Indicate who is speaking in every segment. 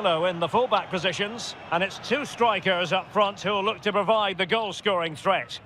Speaker 1: In the full-back positions, and it's two strikers up front who will look to provide the goal-scoring threat.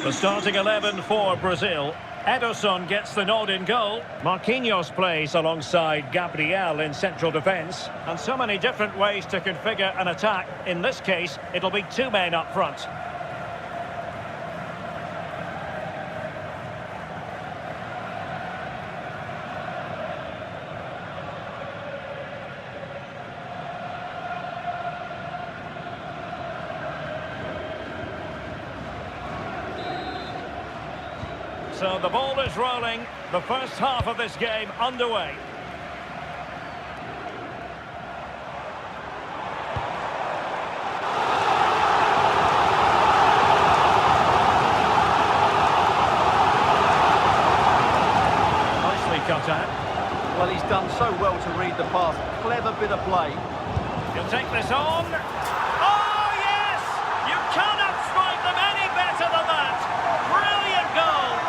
Speaker 1: The starting 11 for Brazil. Ederson gets the nod in goal. Marquinhos plays alongside Gabriel in central defence. And so many different ways to configure an attack. In this case, it'll be two men up front. So the ball is rolling, the first half of this game underway. Nicely cut out.
Speaker 2: Well, he's done so well to read the pass. Clever bit of play.
Speaker 1: He'll take this on. Oh, yes! You cannot strike them any better than that. Brilliant goal.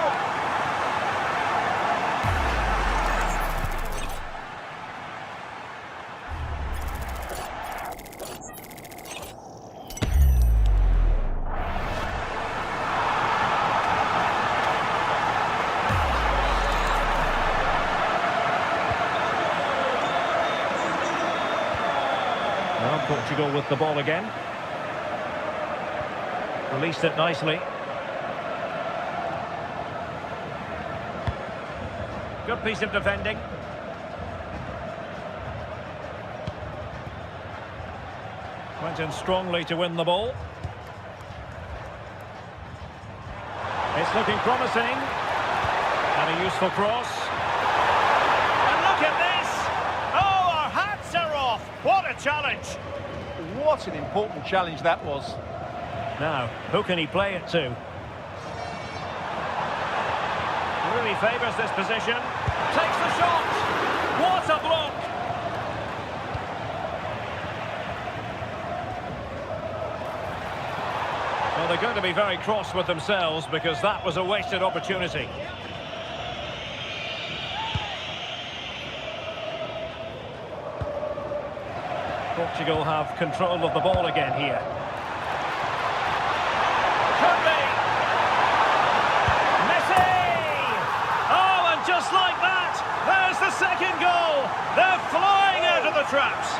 Speaker 1: Well, Portugal with the ball again. Released it nicely. Good piece of defending. Went in strongly to win the ball. It's looking promising. And a useful cross. And look at this! Oh, our hats are off! What a challenge!
Speaker 2: What an important challenge that was.
Speaker 1: Now, who can he play it to? Really favours this position. Takes the shot! What a block! Well, they're going to be very cross with themselves because that was a wasted opportunity. Portugal have control of the ball again here. Could be! Messi! Oh, and just like that, there's the second goal! They're flying out of the traps!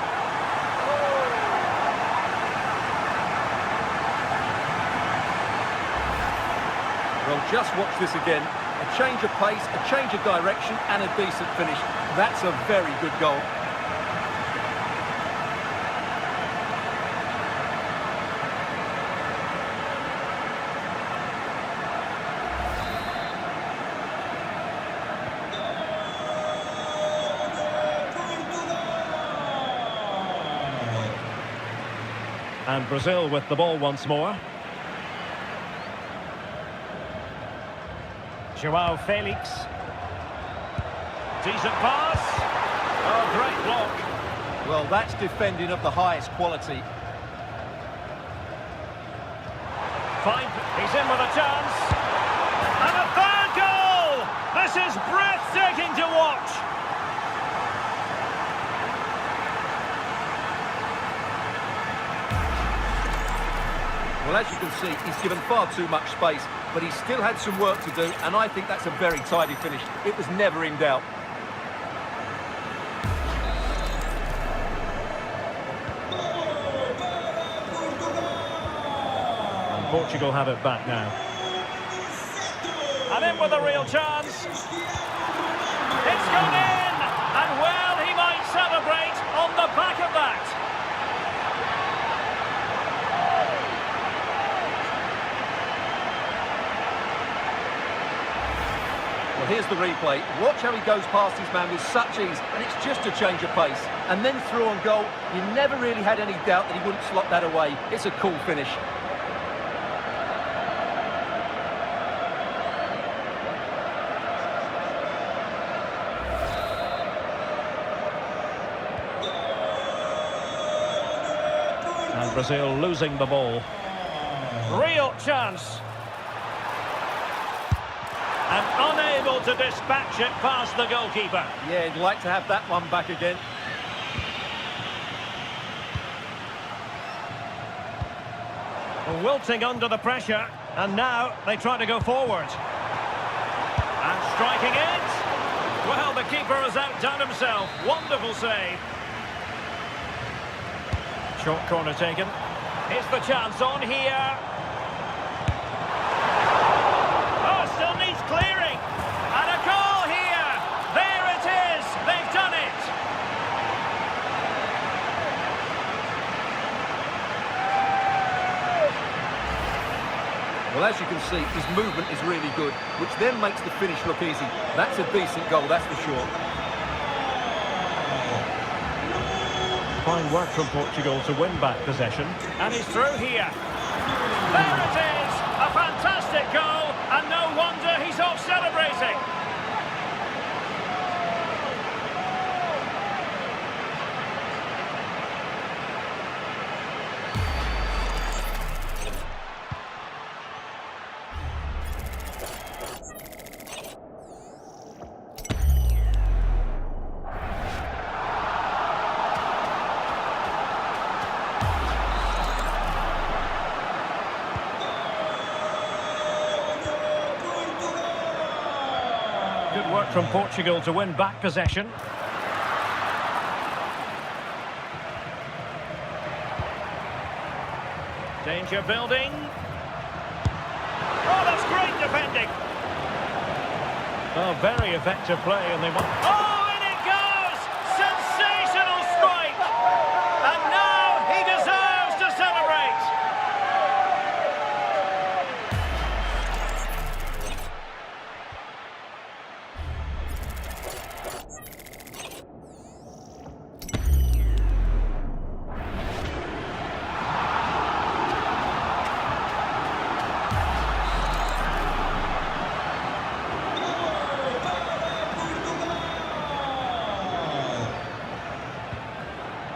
Speaker 2: Well, just watch this again. A change of pace, a change of direction, and a decent finish. That's a very good goal.
Speaker 1: And Brazil with the ball once more. João Felix. Decent pass. Oh, great block.
Speaker 2: Well, that's defending of the highest quality.
Speaker 1: Fine. He's in with a chance. And a third goal! This is breathtaking to watch.
Speaker 2: Well, as you can see, he's given far too much space, but he still had some work to do, and I think that's a very tidy finish. It was never in doubt.
Speaker 1: And Portugal have it back now. And in with a real chance. It's gone in! And well, he might celebrate on the back of that.
Speaker 2: Well, here's the replay. Watch how he goes past his man with such ease, and it's just a change of pace. And then through on goal, you never really had any doubt that he wouldn't slot that away. It's a cool finish.
Speaker 1: And Brazil losing the ball. Real chance. And unable to dispatch it past the goalkeeper.
Speaker 2: Yeah, he'd like to have that one back again.
Speaker 1: Wilting under the pressure, and now they try to go forward. And striking it. Well, the keeper has outdone himself. Wonderful save. Short corner taken. Is the chance on here? Oh, still needs clearing. And a goal here. There it is. They've done it.
Speaker 2: Well, as you can see, his movement is really good, which then makes the finish look easy. That's a decent goal, that's for sure.
Speaker 1: Fine work from Portugal to win back possession. And he's through here. There it is! A fantastic goal, and no wonder he's off celebrating. Good work from Portugal to win back possession. Danger building. Oh, that's great defending. Oh, very effective play, and they won. Oh, and it goes! Sensational strike! And now he deserves to celebrate.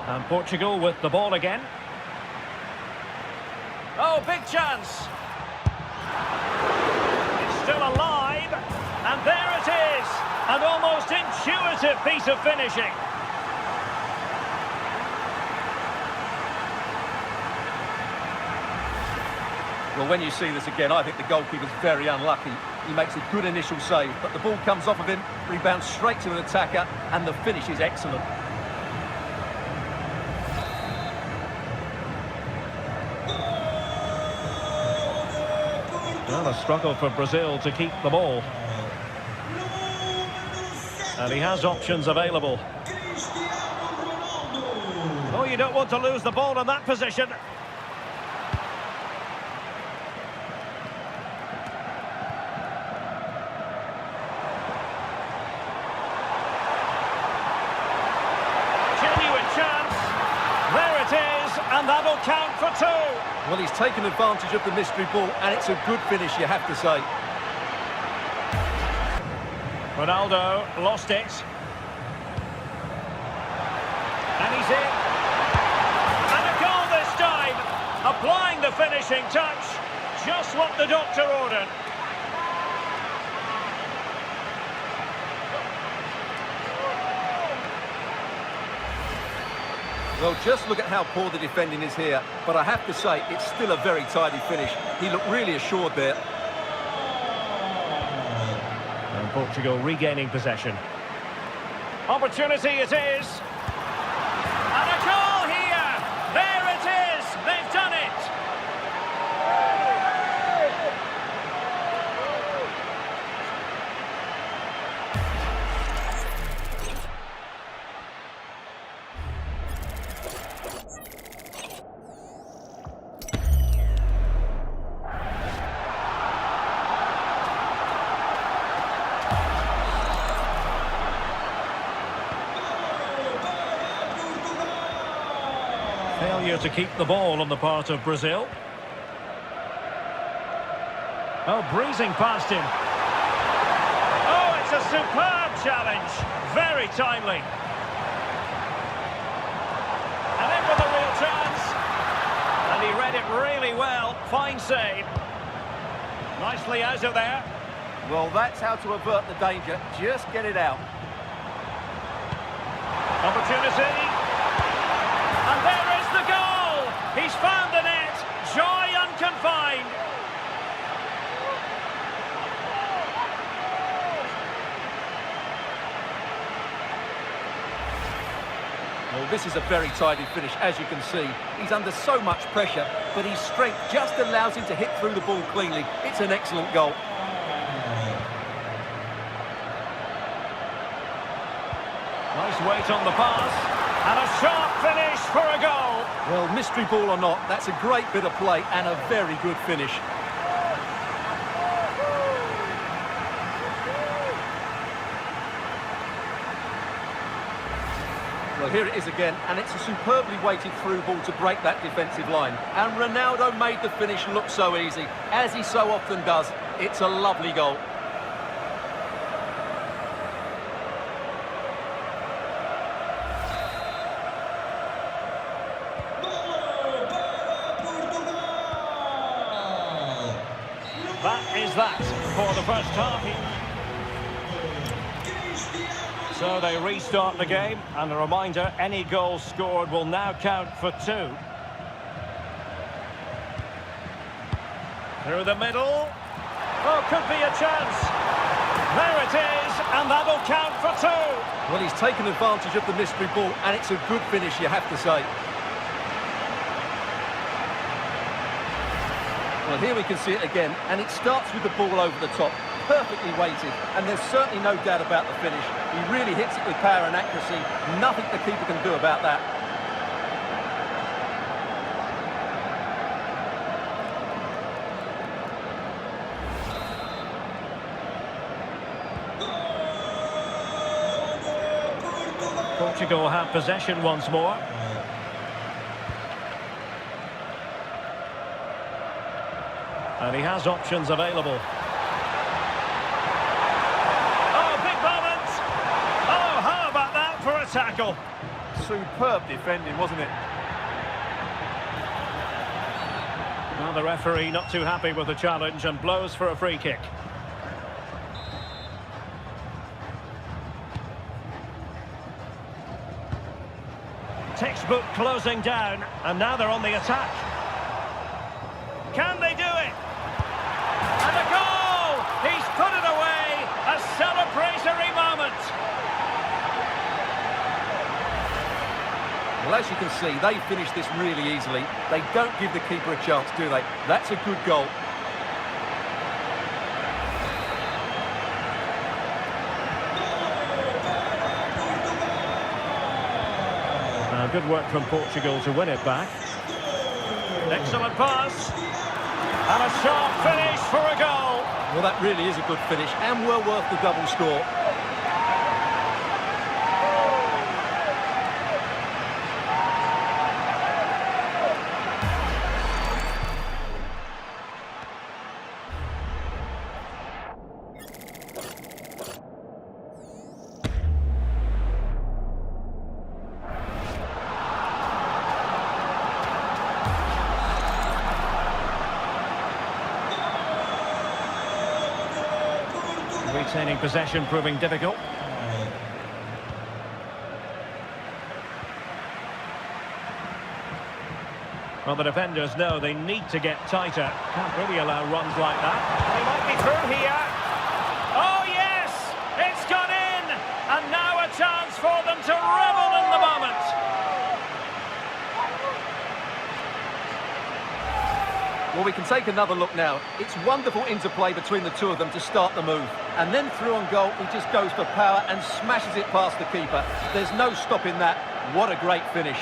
Speaker 1: And Portugal with the ball again. Oh, big chance. It's still alive. And there it is. An almost intuitive piece of finishing.
Speaker 2: Well, when you see this again, I think the goalkeeper's very unlucky. He makes a good initial save, but the ball comes off of him, rebounds straight to an attacker, and the finish is excellent.
Speaker 1: Well, a struggle for Brazil to keep the ball. And he has options available. Oh, you don't want to lose the ball in that position. Genuine chance. There it is, and that'll count for two.
Speaker 2: Well, he's taken advantage of the mystery ball, and it's a good finish, you have to say.
Speaker 1: Ronaldo lost it. And he's in. And a goal this time. Applying the finishing touch. Just what the doctor ordered.
Speaker 2: Well, just look at how poor the defending is here. But I have to say, it's still a very tidy finish. He looked really assured there.
Speaker 1: And Portugal regaining possession. Opportunity it is. And a goal here. There it is. They've done it. Failure to keep the ball on the part of Brazil. Oh, breezing past him. Oh, it's a superb challenge. Very timely. And in with a real chance. And he read it really well. Fine save. Nicely out of there.
Speaker 2: Well, that's how to avert the danger. Just get it out.
Speaker 1: Opportunity. And there is the goal. He's found the net. Joy unconfined.
Speaker 2: Well, this is a very tidy finish, as you can see. He's under so much pressure, but his strength just allows him to hit through the ball cleanly. It's an excellent goal.
Speaker 1: Nice weight on the pass. And a sharp finish for a goal.
Speaker 2: Well, mystery ball or not, that's a great bit of play and a very good finish. Well, here it is again, and it's a superbly weighted through ball to break that defensive line. And Ronaldo made the finish look so easy, as he so often does. It's a lovely goal.
Speaker 1: That is that for the first half. So they restart the game, and a reminder, any goal scored will now count for 2. Through the middle. Oh, could be a chance. There it is, and that'll count for 2.
Speaker 2: Well, he's taken advantage of the mystery ball, and it's a good finish, you have to say. Well, here we can see it again, and it starts with the ball over the top, perfectly weighted, and there's certainly no doubt about the finish. He really hits it with power and accuracy. Nothing the keeper can do about that.
Speaker 1: Portugal have possession once more. And he has options available. Oh, big moment! Oh, how about that for a tackle?
Speaker 2: Superb defending, wasn't it?
Speaker 1: Well, the referee not too happy with the challenge and blows for a free kick. Textbook closing down, and now they're on the attack. Can they do it? And a goal! He's put it away! A celebratory moment!
Speaker 2: Well, as you can see, they finish this really easily. They don't give the keeper a chance, do they? That's a good goal.
Speaker 1: Good work from Portugal to win it back. Excellent pass. And a sharp finish for a goal.
Speaker 2: Well, that really is a good finish and well worth the double score.
Speaker 1: Retaining possession proving difficult. Well, the defenders know they need to get tighter. Can't really allow runs like that. He might be through here. Oh, yes! It's gone in! And now a chance for them to revel in the moment.
Speaker 2: Well, we can take another look now. It's wonderful interplay between the two of them to start the move. And then through on goal, he just goes for power and smashes it past the keeper. There's no stopping that. What a great finish.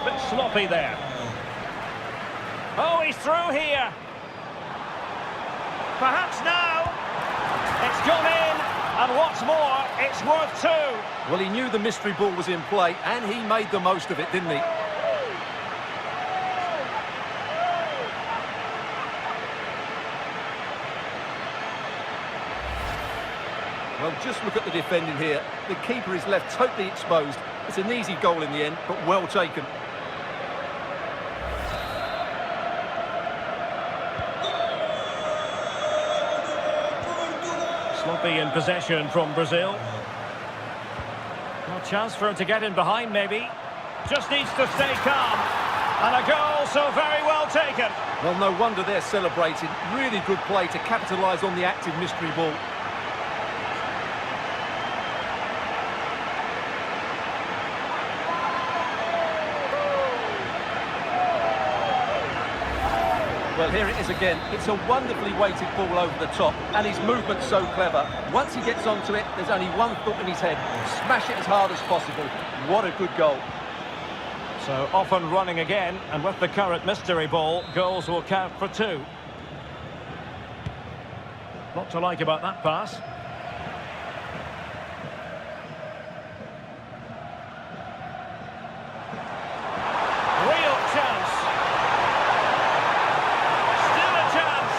Speaker 1: Bit sloppy there. Oh, he's through here. Perhaps now. It's gone in. And what's more, it's worth 2.
Speaker 2: Well, he knew the mystery ball was in play, and he made the most of it, didn't he? Well, just look at the defending here. The keeper is left totally exposed. It's an easy goal in the end, but well taken.
Speaker 1: Sloppy in possession from Brazil. No chance for him to get in behind, maybe. Just needs to stay calm. And a goal, so very well taken.
Speaker 2: Well, no wonder they're celebrating. Really good play to capitalise on the active mystery ball. Well, here it is again. It's a wonderfully weighted ball over the top, and his movement's so clever. Once he gets onto it, there's only one thought in his head. Smash it as hard as possible. What a good goal.
Speaker 1: So off and running again, and with the current mystery ball, goals will count for 2. Not to like about that pass. Real chance. Still a chance.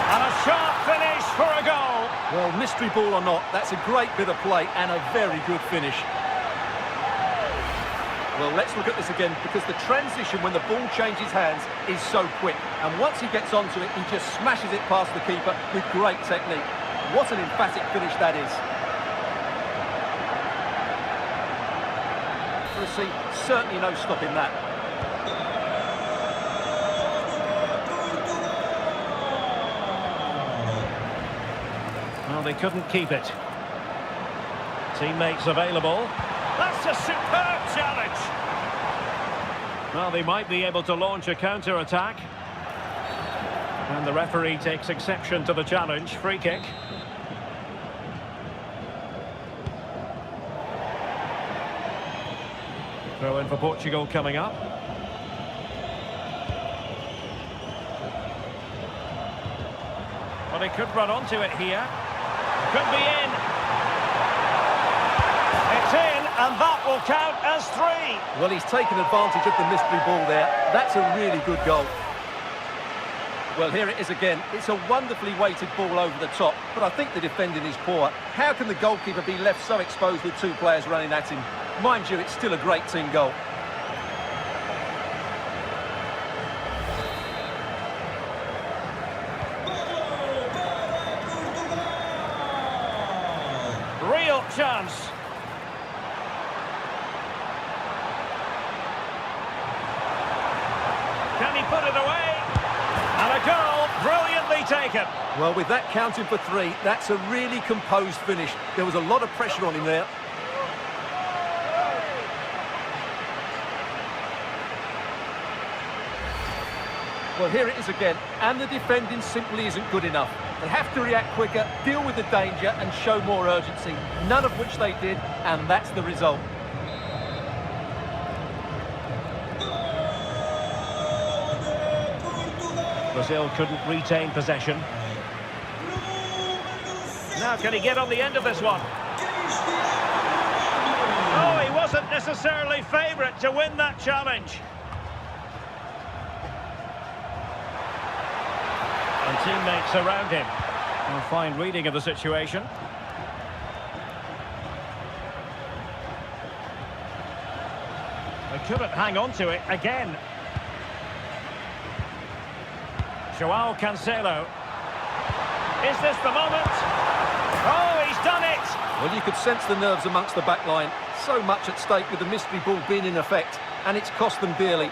Speaker 1: And a sharp finish for a goal.
Speaker 2: Well, mystery ball or not, that's a great bit of play and a very good finish. Well, let's look at this again, because the transition when the ball changes hands is so quick. And once he gets onto it, he just smashes it past the keeper with great technique. What an emphatic finish that is. Certainly no stopping that.
Speaker 1: Well, they couldn't keep it. Teammates available. That's a superb challenge. Well, they might be able to launch a counter-attack. And the referee takes exception to the challenge. Free kick. Throw in for Portugal coming up. Well, he could run onto it here. Could be in. It's in, and that will count as 3.
Speaker 2: Well, he's taken advantage of the mystery ball there. That's a really good goal. Well, here it is again. It's a wonderfully weighted ball over the top, but I think the defending is poor. How can the goalkeeper be left so exposed with 2 players running at him? Mind you, it's still a great team goal.
Speaker 1: Real chance. Can he put it away? And a goal, brilliantly taken.
Speaker 2: Well, with that counting for 3, that's a really composed finish. There was a lot of pressure on him there. Well, here it is again, and the defending simply isn't good enough. They have to react quicker, deal with the danger, and show more urgency, none of which they did, and that's the result.
Speaker 1: Brazil couldn't retain possession. Now, can he get on the end of this one? Oh, he wasn't necessarily favourite to win that challenge. And teammates around him. A fine reading of the situation. They couldn't hang on to it again. Joao Cancelo. Is this the moment? Oh, he's done it!
Speaker 2: Well, you could sense the nerves amongst the back line. So much at stake with the mystery ball being in effect, and it's cost them dearly.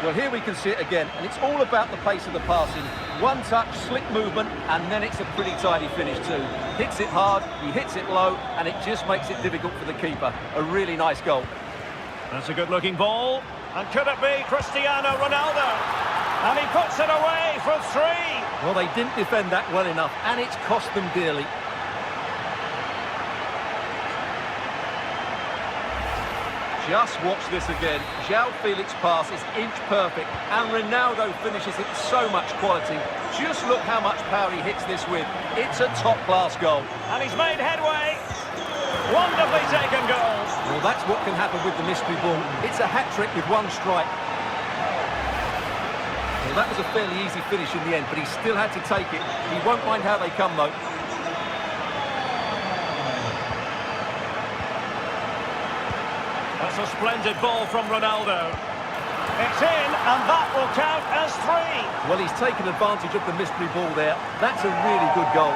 Speaker 2: Well, here we can see it again, and it's all about the pace of the passing. One touch, slick movement, and then it's a pretty tidy finish too. Hits it hard, he hits it low, and it just makes it difficult for the keeper. A really nice goal.
Speaker 1: That's a good-looking ball. And could it be Cristiano Ronaldo? And he puts it away for 3.
Speaker 2: Well, they didn't defend that well enough, and it's cost them dearly. Just watch this again. João Felix pass is inch perfect, and Ronaldo finishes it so much quality. Just look how much power he hits this with. It's a top-class goal.
Speaker 1: And he's made headway. Wonderfully taken goal.
Speaker 2: Well, that's what can happen with the mystery ball. It's a hat-trick with one strike. Well, that was a fairly easy finish in the end, but he still had to take it. He won't mind how they come, though.
Speaker 1: That's a splendid ball from Ronaldo. It's in, and that will count as 3.
Speaker 2: Well, he's taken advantage of the mystery ball there. That's a really good goal.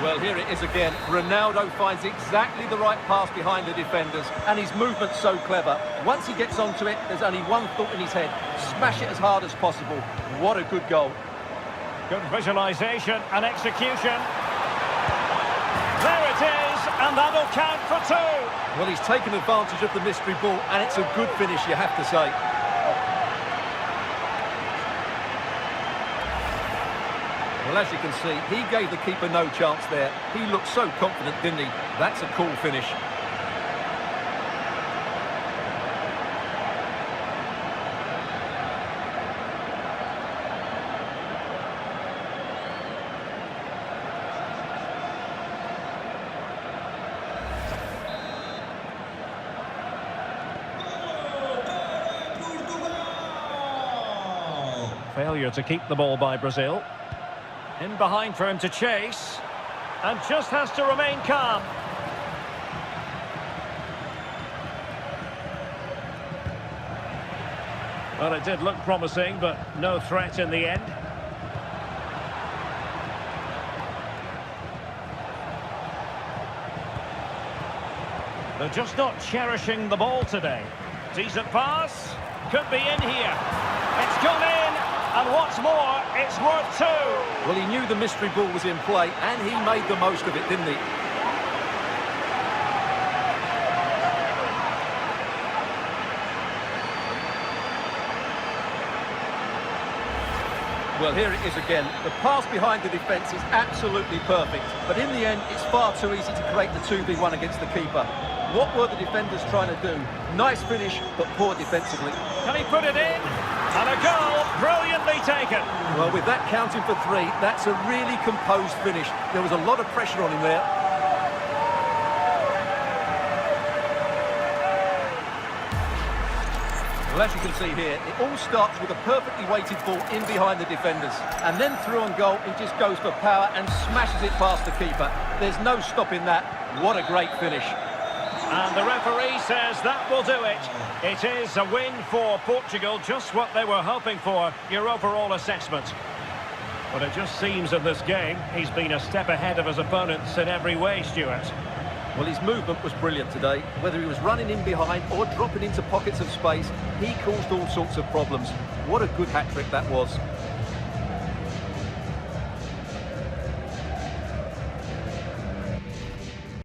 Speaker 2: Well, here it is again. Ronaldo finds exactly the right pass behind the defenders, and his movement's so clever. Once he gets onto it, there's only one thought in his head. Smash it as hard as possible. What a good goal.
Speaker 1: Good visualisation and execution. There it is, and that'll count for 2.
Speaker 2: Well, he's taken advantage of the mystery ball, and it's a good finish, you have to say. Well, as you can see, he gave the keeper no chance there. He looked so confident, didn't he? That's a cool finish.
Speaker 1: Failure to keep the ball by Brazil. In behind for him to chase. And just has to remain calm. Well, it did look promising, but no threat in the end. They're just not cherishing the ball today. Decent pass. Could be in here. It's gone in. And what's more, it's worth 2.
Speaker 2: Well, he knew the mystery ball was in play, and he made the most of it, didn't he? Well, here it is again. The pass behind the defence is absolutely perfect. But in the end, it's far too easy to create the 2v1 against the keeper. What were the defenders trying to do? Nice finish, but poor defensively.
Speaker 1: Can he put it in? And a goal, brilliantly taken.
Speaker 2: Well, with that counting for 3, that's a really composed finish. There was a lot of pressure on him there. Well, as you can see here, it all starts with a perfectly weighted ball in behind the defenders. And then through on goal, he just goes for power and smashes it past the keeper. There's no stopping that. What a great finish.
Speaker 1: And the referee says that will do it. It is a win for Portugal, just what they were hoping for, your overall assessment. But it just seems in this game, he's been a step ahead of his opponents in every way, Stuart.
Speaker 2: Well, his movement was brilliant today. Whether he was running in behind or dropping into pockets of space, he caused all sorts of problems. What a good hat-trick that was.